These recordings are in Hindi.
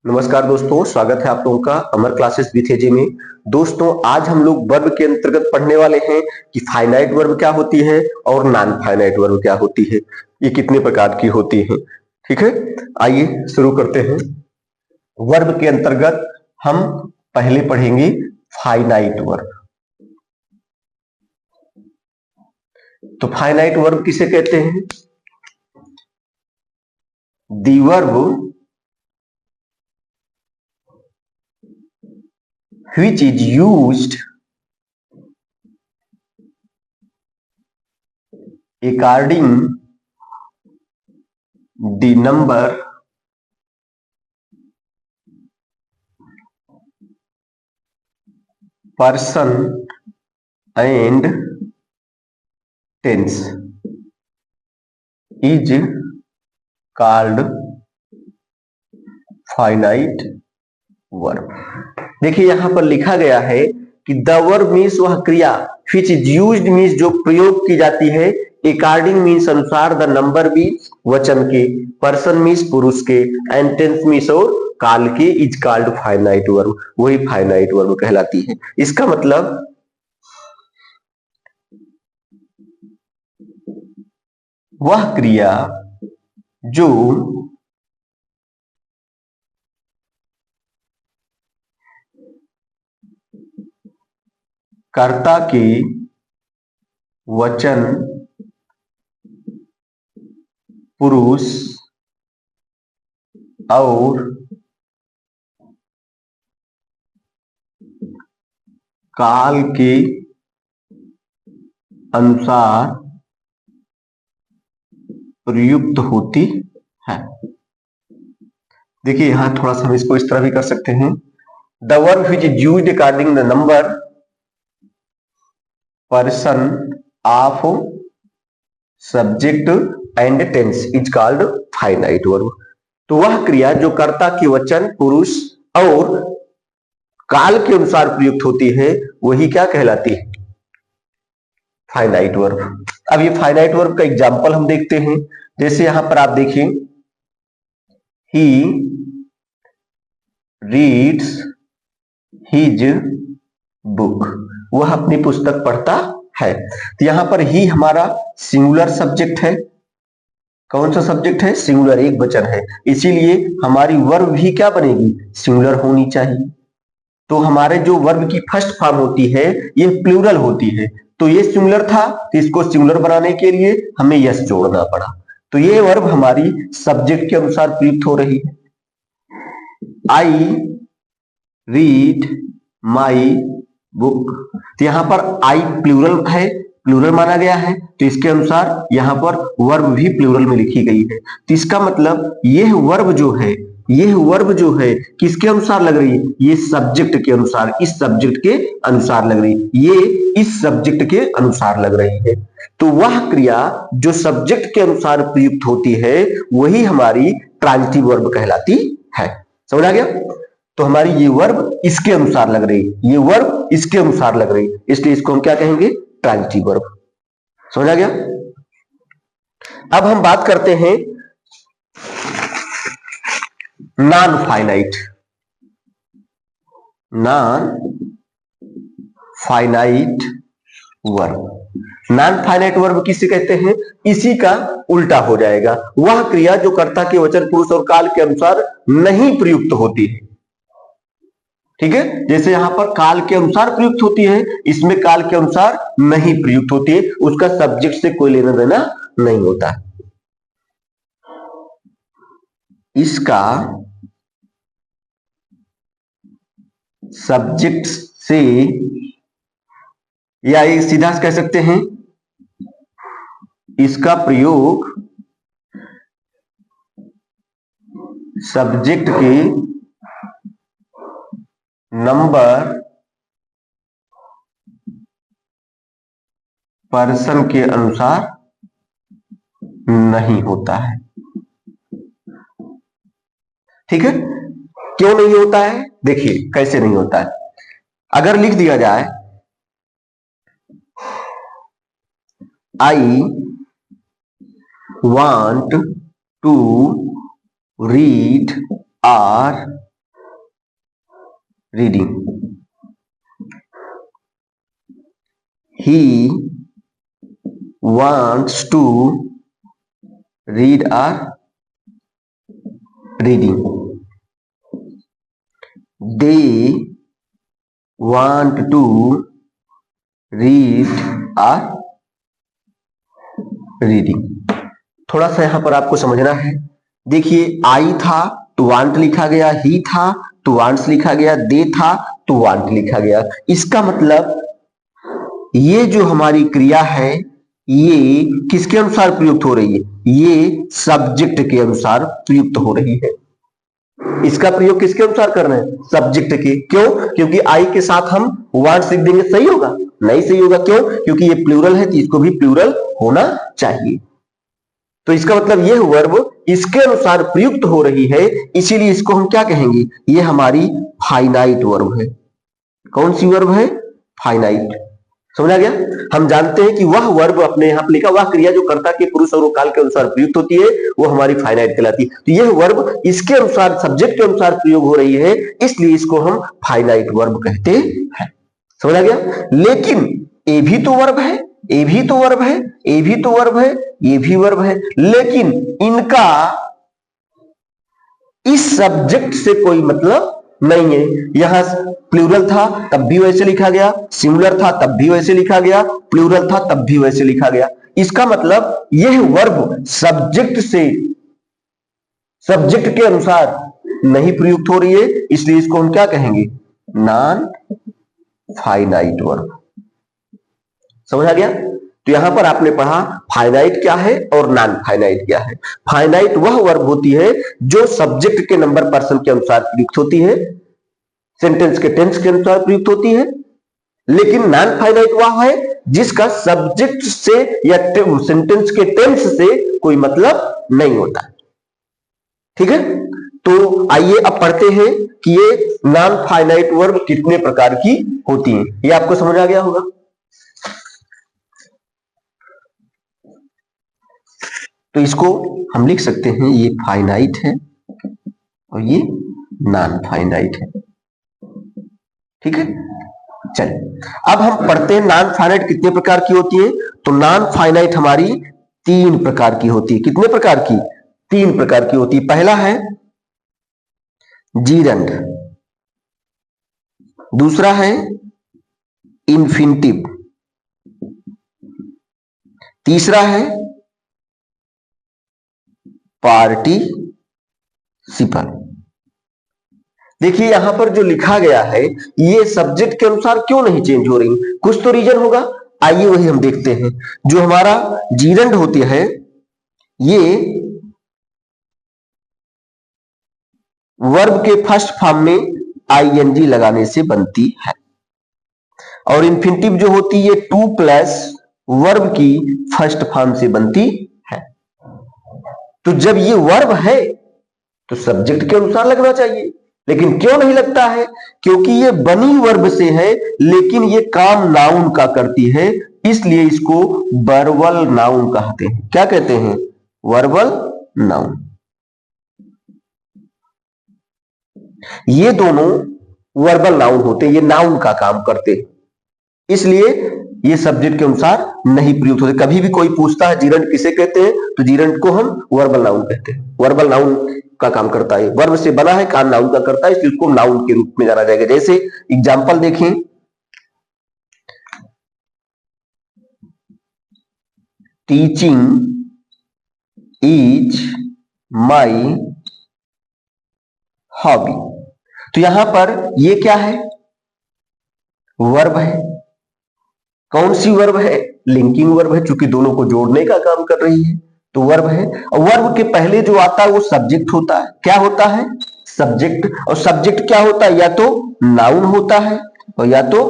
नमस्कार दोस्तों, स्वागत है आप लोगों का अमर क्लासेस विथ एजे में। दोस्तों, आज हम लोग वर्ब के अंतर्गत पढ़ने वाले हैं कि फाइनाइट वर्ब क्या होती है और नॉन फाइनाइट वर्ब क्या होती है, ये कितने प्रकार की होती है। ठीक है, आइए शुरू करते हैं। वर्ब के अंतर्गत हम पहले पढ़ेंगे फाइनाइट वर्ब। तो फाइनाइट वर्ब किसे कहते हैं? दी verb which is used according the number person and tense is called finite verb. देखिए यहां पर लिखा गया है कि द वर्ब मीन्स वह क्रिया, विच इज यूज्ड मीन्स जो प्रयोग की जाती है, अकॉर्डिंग मीन्स अनुसार, द नंबर मीन्स वचन के, पर्सन मीन्स पुरुष के, एंड टेंस मीन्स और काल के, इज कॉल्ड फाइनाइट वर्ब, वही फाइनाइट वर्ब कहलाती है। इसका मतलब वह क्रिया जो कर्ता के वचन, पुरुष और काल के अनुसार प्रयुक्त होती है। देखिए यहां थोड़ा सा हम इसको इस तरह भी कर सकते हैं। The verb which is used according the number person of subject and tense is called finite verb. तो वह क्रिया जो कर्ता के वचन, पुरुष और काल के अनुसार प्रयुक्त होती है, वही क्या कहलाती है? Finite verb. अब ये फाइनाइट वर्ब का एग्जाम्पल हम देखते हैं। जैसे यहां पर आप देखिए, ही रीड्स हिज बुक, वह अपनी पुस्तक पढ़ता है। तो यहां पर ही हमारा सिंगुलर सब्जेक्ट है। कौन सा सब्जेक्ट है? सिंगुलर, एक वचन है, इसीलिए हमारी वर्ब भी क्या बनेगी? सिंगुलर होनी चाहिए। तो हमारे जो वर्ब की फर्स्ट फॉर्म होती है ये प्लूरल होती है, तो ये सिंगुलर था, तो इसको सिंगुलर बनाने के लिए हमें यस जोड़ना पड़ा। तो ये वर्ब हमारी सब्जेक्ट के अनुसार प्रयुक्त हो रही है। आई रीड माई बुक, तो यहां पर आई प्लूरल है, प्लूरल माना गया है, तो इसके अनुसार यहां पर वर्ब भी प्लूरल में लिखी गई है। तो इसका मतलब यह वर्ब जो है, यह वर्ब जो है किसके अनुसार लग रही है? ये सब्जेक्ट के अनुसार, इस सब्जेक्ट के अनुसार लग रही है, ये इस सब्जेक्ट के अनुसार लग रही है। तो वह क्रिया जो सब्जेक्ट के अनुसार प्रयुक्त होती है, वही हमारी ट्रांजिटिव वर्ब कहलाती है। समझ आ गया? तो हमारी ये वर्ब इसके अनुसार लग रही, ये वर्ब इसके अनुसार लग रही, इसलिए इसको हम क्या कहेंगे? Transitive verb. समझ आ गया? अब हम बात करते हैं non finite. Non finite verb, non finite verb किसे कहते हैं? इसी का उल्टा हो जाएगा, वह क्रिया जो कर्ता के वचन, पुरुष और काल के अनुसार नहीं प्रयुक्त होती है। ठीक है, जैसे यहां पर काल के अनुसार प्रयुक्त होती है, इसमें काल के अनुसार नहीं प्रयुक्त होती है, उसका सब्जेक्ट से कोई लेना देना नहीं होता। इसका सब्जेक्ट से, या एक सीधा कह सकते हैं, इसका प्रयोग सब्जेक्ट के नंबर, पर्सन के अनुसार नहीं होता है। ठीक है, क्यों नहीं होता है? देखिए कैसे नहीं होता है। अगर लिख दिया जाए I want to read or reading, he wants to read or reading, they want to read or reading। थोड़ा सा यहां पर आपको समझना है। देखिए आई था तो वांट लिखा गया, ही था तो वांट्स लिखा गया, दे था तो वांट लिखा गया। इसका मतलब ये जो हमारी क्रिया है ये किसके अनुसार प्रयुक्त हो रही है? ये सब्जेक्ट के अनुसार प्रयुक्त हो रही है। इसका प्रयोग किसके अनुसार कर रहे हैं? सब्जेक्ट के। क्यों? क्योंकि आई के साथ हम वांट्स लिख देंगे, सही होगा? नहीं सही होगा। क्यों? क्योंकि ये प्लूरल है तो इसको भी प्लूरल होना चाहिए। तो इसका मतलब ये वर्ब इसके अनुसार प्रयुक्त हो रही है, इसीलिए इसको हम क्या कहेंगे? ये हमारी फाइनाइट वर्ब है। कौन सी वर्ब है? फाइनाइट। समझ आ गया? हम जानते हैं कि वह वर्ब अपने यहां पर लिखा, वह क्रिया जो कर्ता के पुरुष और काल के अनुसार प्रयुक्त होती है वो हमारी फाइनाइट कहलाती है। तो यह वर्ब इसके अनुसार सब्जेक्ट के अनुसार प्रयोग हो रही है, इसलिए इसको हम फाइनाइट वर्ब कहते हैं। समझ आ गया? लेकिन ये भी तो वर्ब है, ये भी तो वर्ब है, ये भी तो वर्ब है, ये भी वर्ब है, लेकिन इनका इस सब्जेक्ट से कोई मतलब नहीं है। यहां प्लूरल था तब भी वैसे लिखा गया, सिंगुलर था तब भी वैसे लिखा गया, प्लूरल था तब भी वैसे लिखा गया। इसका मतलब यह वर्ब सब्जेक्ट से, सब्जेक्ट के अनुसार नहीं प्रयुक्त हो रही है, इसलिए इसको हम क्या कहेंगे? Non finite verb. समझ आ गया? तो यहां पर आपने पढ़ा फाइनाइट क्या है और नॉन फाइनाइट क्या है। फाइनाइट वह वर्ब होती है जो सब्जेक्ट के नंबर पर्सन के अनुसार प्रयुक्त होती है, सेंटेंस के टेंस के अनुसार प्रयुक्त होती है। लेकिन नॉन फाइनाइट वह है जिसका सब्जेक्ट से या सेंटेंस के टेंस से कोई मतलब नहीं होता। ठीक है? तो आइए अब पढ़ते हैं कि ये नॉन फाइनाइट वर्ब कितने प्रकार की होती हैं। ये आपको समझ आ गया होगा। तो इसको हम लिख सकते हैं, ये फाइनाइट है और ये नॉन फाइनाइट है। ठीक है? चलिए अब हम पढ़ते हैं नॉन फाइनाइट कितने प्रकार की होती है। तो नॉन फाइनाइट हमारी 3 प्रकार की होती है। कितने प्रकार की? 3 प्रकार की होती है। पहला है जीरंड, दूसरा है इन्फिनिटिव, तीसरा है पार्टिसिपल। देखिए यहां पर जो लिखा गया है ये सब्जेक्ट के अनुसार क्यों नहीं चेंज हो रही? कुछ तो रीजन होगा, आइए वही हम देखते हैं। जो हमारा जीरंड होती है ये वर्ब के फर्स्ट फॉर्म में आईएनजी लगाने से बनती है, और इन्फिनिटिव जो होती है 2 प्लस वर्ब की फर्स्ट फॉर्म से बनती है। तो जब ये वर्ब है तो सब्जेक्ट के अनुसार लगना चाहिए, लेकिन क्यों नहीं लगता है? क्योंकि ये बनी वर्ब से है लेकिन ये काम नाउन का करती है, इसलिए इसको वर्बल नाउन कहते हैं। क्या कहते हैं? Verbal noun. ये दोनों वर्बल नाउन होते हैं, ये नाउन का काम करते हैं, इसलिए ये सब्जेक्ट के अनुसार नहीं प्रयुक्त होते। कभी भी कोई पूछता है जीरंड किसे कहते हैं, तो जीरंड को हम वर्बल नाउन कहते हैं। वर्बल नाउन का काम करता है, वर्ब से बना है, काम नाउन का करता है, इसलिए उसको नाउन के रूप में जाना जाएगा। जैसे एग्जांपल देखें, टीचिंग इज माय हॉबी। तो यहां पर ये क्या है? वर्ब है। कौन सी वर्ब है? लिंकिंग वर्ब है, चूंकि दोनों को जोड़ने का काम कर रही है तो वर्ब है। और वर्ब के पहले जो आता है वो सब्जेक्ट होता है। क्या होता है? सब्जेक्ट। और सब्जेक्ट क्या होता है? या तो नाउन होता है और या तो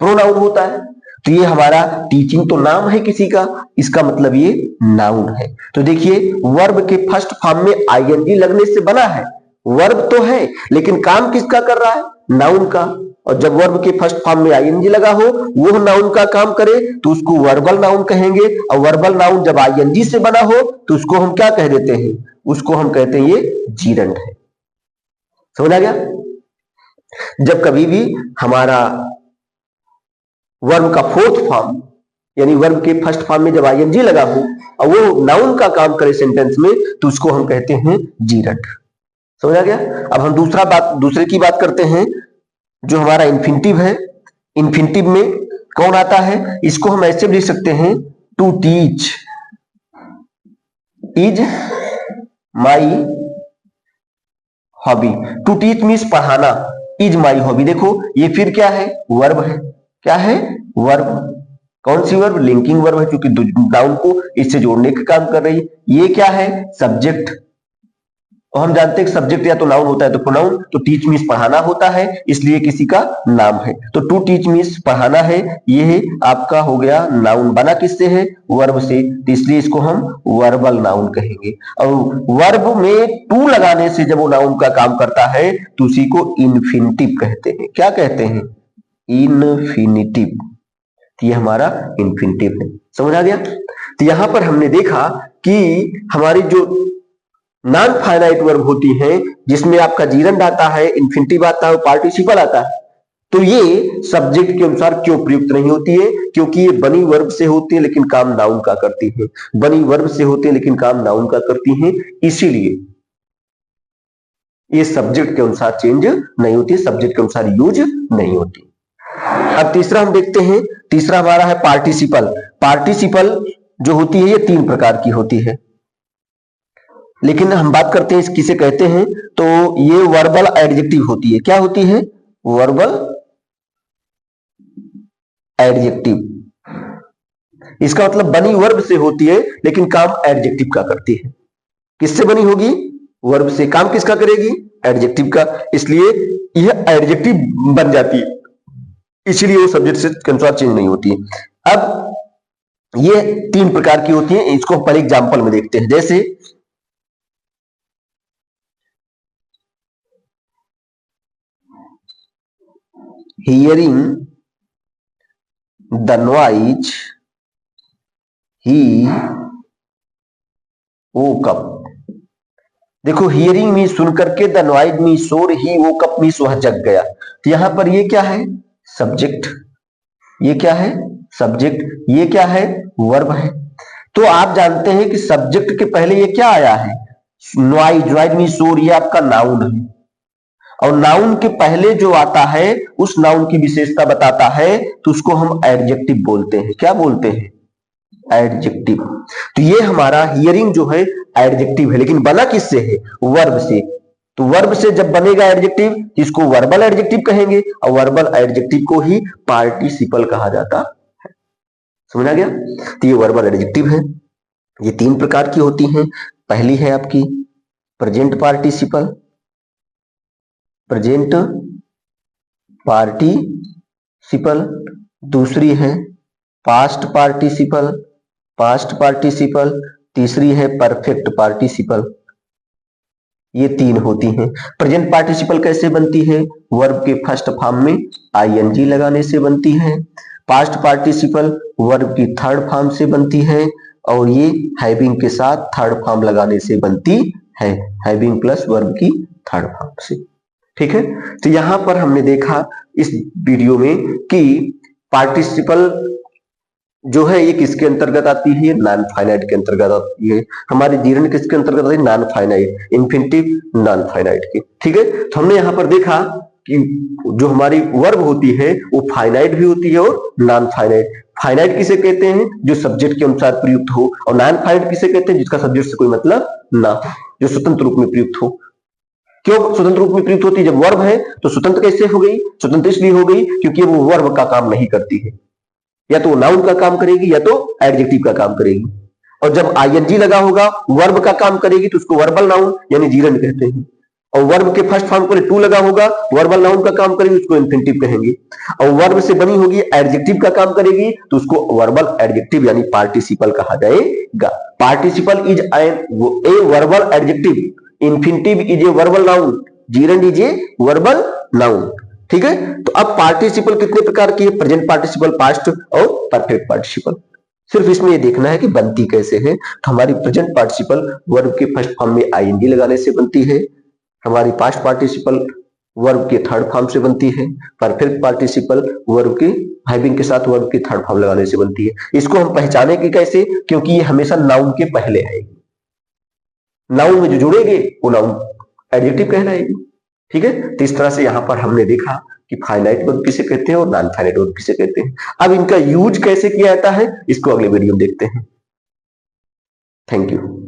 प्रोनाउन होता है। तो ये हमारा टीचिंग तो नाम है किसी का, इसका मतलब ये नाउन है। तो देखिए वर्ब के फर्स्ट फॉर्म में आईएनजी लगने से बना है, वर्ब तो है लेकिन काम किसका कर रहा है? नाउन का। और जब वर्ब के फर्स्ट फॉर्म में आईएनजी लगा हो, वो नाउन का काम करे तो उसको वर्बल नाउन कहेंगे। और वर्बल नाउन जब आईएनजी से बना हो तो उसको हम क्या कह देते हैं? उसको हम कहते हैं ये जीरंड है। समझ आ गया? जब कभी भी हमारा वर्ब का फोर्थ फॉर्म यानी वर्ब के फर्स्ट फॉर्म में जब आईएनजी लगा हो और वो नाउन का काम करे सेंटेंस में, तो उसको हम कहते हैं जीरंड। समझ आ गया? अब हम दूसरे की बात करते हैं, जो हमारा इन्फिनिटिव है। इन्फिनिटिव में कौन आता है? इसको हम ऐसे भी लिख सकते हैं, to teach is my hobby. To teach means पढ़ाना, इज माई हॉबी। देखो ये फिर क्या है? वर्ब है। क्या है? वर्ब। कौन सी वर्ब? लिंकिंग वर्ब है, क्योंकि नाउन को इससे जोड़ने का काम कर रही है। ये क्या है? सब्जेक्ट। और हम जानते हैं कि सब्जेक्ट या तो नाउन होता है तो प्रोनाउन, तो टीच मीन्स पढ़ाना होता है, इसलिए किसी का नाम है। तो टू टीच मीन्स पढ़ाना है, ये आपका हो गया नाउन। बना किससे है? वर्ब से, तो इसलिए इसको हम वर्बल नाउन कहेंगे। और वर्ब में टू लगाने से जब वो नाउन का काम करता है तो उसी को इन्फिनिटिव कहते हैं। क्या कहते हैं? इन्फिनिटिव। ये हमारा इन्फिनिटिव है। समझ आ गया? तो यहां पर हमने देखा कि हमारी जो नॉन फाइनाइट वर्ब होती हैं, जिसमें आपका जीरंड आता है, इन्फिनिटिव आता है और पार्टिसिपल आता है, तो ये सब्जेक्ट के अनुसार क्यों प्रयुक्त नहीं होती है? क्योंकि ये बनी वर्ब से होती है लेकिन काम नाउन का करती है। बनी वर्ब से होती है लेकिन काम नाउन का करती है, इसीलिए ये सब्जेक्ट के अनुसार चेंज नहीं होती, सब्जेक्ट के अनुसार यूज नहीं होती। अब तीसरा हम देखते हैं। तीसरा हमारा है पार्टिसिपल। पार्टिसिपल जो होती है ये तीन प्रकार की होती है, लेकिन हम बात करते हैं किसे कहते हैं, तो ये वर्बल एडजेक्टिव होती है। क्या होती है? Verbal adjective. इसका मतलब बनी वर्ब से होती है लेकिन काम एडजेक्टिव का करती है। किससे बनी होगी? वर्ब से। काम किसका करेगी? एडजेक्टिव का, इसलिए यह एडजेक्टिव बन जाती है, इसीलिए वो सब्जेक्ट से के अनुसार चेंज नहीं होती है। अब ये तीन प्रकार की होती है, इसको पहले एग्जांपल में देखते हैं। जैसे hearing the noise he woke up। देखो हियरिंग मीन सुन करके, द नॉइज मीन शोर, ही वोक अप मीन वह जग गया। तो यहां पर ये क्या है? सब्जेक्ट। ये क्या है? सब्जेक्ट। ये क्या है? वर्ब है। तो आप जानते हैं कि सब्जेक्ट के पहले ये क्या आया है? नॉइज। नॉइज मीन शोर, ये आपका नाउन है। और नाउन के पहले जो आता है उस नाउन की विशेषता बताता है, तो उसको हम एडजेक्टिव बोलते हैं। क्या बोलते हैं? एडजेक्टिव। तो ये हमारा हियरिंग जो है एडजेक्टिव है, लेकिन बना किससे है? वर्ब से। तो वर्ब से जब बनेगा एडजेक्टिव, इसको वर्बल एडजेक्टिव कहेंगे, और वर्बल एडजेक्टिव को ही पार्टिसिपल कहा जाता है। समझ आ गया? तो ये वर्बल एडजेक्टिव है। ये तीन प्रकार की होती हैं। पहली है आपकी प्रेजेंट पार्टिसिपल, प्रेजेंट पार्टिसिपल। दूसरी है पास्ट पार्टिसिपल, पास्ट पार्टिसिपल। तीसरी है परफेक्ट पार्टिसिपल। ये तीन होती हैं। प्रेजेंट पार्टिसिपल कैसे बनती है? वर्ब के फर्स्ट फॉर्म में आईएनजी लगाने से बनती है। पास्ट पार्टिसिपल वर्ब की थर्ड फॉर्म से बनती है, और ये हैविंग के साथ थर्ड फॉर्म लगाने से बनती है, हैविंग प्लस वर्ब की थर्ड फॉर्म से। ठीक है? तो यहां पर हमने देखा इस वीडियो में कि पार्टिसिपल जो है ये किसके अंतर्गत आती है? नॉन फाइनाइट के अंतर्गत आती है। हमारी जीरंड किसके अंतर्गत आती है? Non finite, infinitive non finite के। ठीक है? तो हमने यहां पर देखा कि जो हमारी वर्ब होती है वो फाइनाइट भी होती है और नॉन फाइनाइट। फाइनाइट किसे कहते हैं? जो सब्जेक्ट के अनुसार प्रयुक्त हो। और नॉन फाइनाइट किसे कहते हैं? जिसका सब्जेक्ट से कोई मतलब ना हो, जो स्वतंत्र रूप में प्रयुक्त हो। क्यों स्वतंत्र रूप में प्रयुक्त होती है? जब वर्ब है तो स्वतंत्र कैसे हो गई? स्वतंत्र इसलिए हो गई क्योंकि वो वर्ब का काम नहीं करती है, या तो नाउन का काम करेगी या तो एडजेक्टिव का काम करेगी। और जब आईएनजी लगा होगा वर्ब का काम करेगी तो उसको वर्बल नाउन यानी जीरंड कहते हैं। और वर्ब के फर्स्ट फॉर्म पर टू लगा होगा, वर्बल नाउन का काम करेगी, उसको इन्फिनिटिव कहेंगे। और वर्ब से बनी होगी, एडजेक्टिव का काम करेगी, तो उसको वर्बल एडजेक्टिव यानी पार्टिसिपल कहा जाएगा। Participle is a verbal adjective, infinitive is a verbal noun, gerund is a verbal noun. ठीक है? तो अब पार्टिसिपल कितने प्रकार की है? प्रेजेंट पार्टिसिपल, पास्ट और परफेक्ट पार्टिसिपल। सिर्फ इसमें ये देखना है कि बनती कैसे है। तो हमारी प्रेजेंट पार्टिसिपल वर्ब के फर्स्ट फॉर्म में आईएनजी लगाने से बनती है, हमारी पास्ट पार्टिसिपल वर्ब के थर्ड फॉर्म से बनती है, परफेक्ट पार्टिसिपल वर्ब के हैविंग के साथ वर्ब की थर्ड फॉर्म लगाने से बनती है। इसको हम पहचानेंगे कैसे? क्योंकि ये हमेशा नाउन के पहले आएगी, नाउन में जो जुड़ेंगे वो नाउन एडजेक्टिव कहलाएगी। ठीक है, तो इस तरह से यहां पर हमने देखा कि फाइनाइट वर्ब किसे कहते हैं और नॉन फाइनाइट वर्ब किसे कहते हैं। अब इनका यूज कैसे किया जाता है इसको अगले वीडियो में देखते हैं। Thank you.